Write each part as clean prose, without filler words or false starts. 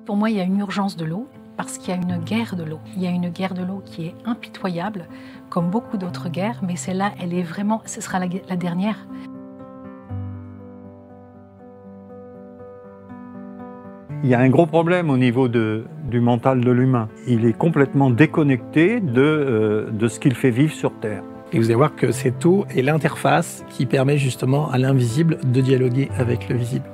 Pour moi, il y a une urgence de l'eau parce qu'il y a une guerre de l'eau. Il y a une guerre de l'eau qui est impitoyable, comme beaucoup d'autres guerres, mais celle-là, elle est vraiment, ce sera la dernière. Il y a un gros problème au niveau du mental de l'humain. Il est complètement déconnecté de ce qu'il fait vivre sur Terre. Et vous allez voir que cette eau est l'interface qui permet justement à l'invisible de dialoguer avec le visible.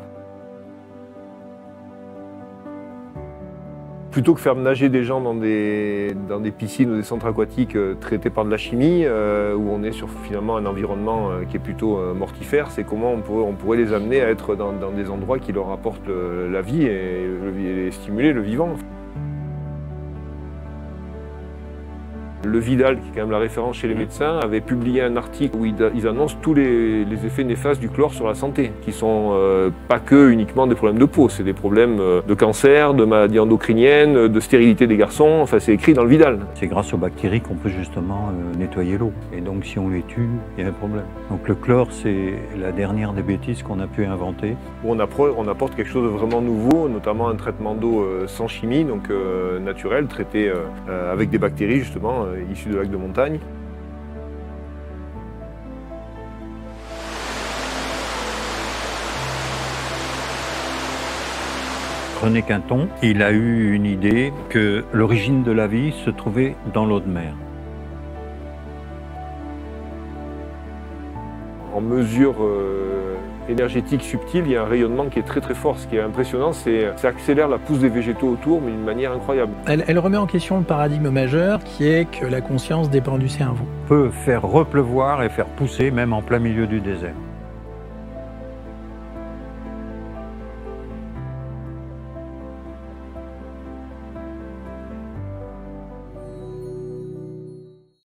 Plutôt que faire nager des gens dans des piscines ou des centres aquatiques traités par de la chimie, où on est sur finalement un environnement qui est plutôt mortifère, c'est comment on pourrait les amener à être dans des endroits qui leur apportent la vie et stimuler le vivant. Le Vidal, qui est quand même la référence chez les médecins, avait publié un article où ils annoncent tous les effets néfastes du chlore sur la santé, qui sont pas que uniquement des problèmes de peau, c'est des problèmes de cancer, de maladies endocriniennes, de stérilité des garçons, enfin c'est écrit dans le Vidal. C'est grâce aux bactéries qu'on peut justement nettoyer l'eau. Et donc si on les tue, il y a un problème. Donc le chlore, c'est la dernière des bêtises qu'on a pu inventer. On apporte quelque chose de vraiment nouveau, notamment un traitement d'eau sans chimie, donc naturel, traité avec des bactéries justement, issus de lacs de montagne. René Quinton, il a eu une idée que l'origine de la vie se trouvait dans l'eau de mer. En mesure énergétique subtile, il y a un rayonnement qui est très très fort. Ce qui est impressionnant, c'est que ça accélère la pousse des végétaux autour, mais d'une manière incroyable. Elle remet en question le paradigme majeur qui est que la conscience dépend du cerveau. On peut faire repleuvoir et faire pousser même en plein milieu du désert.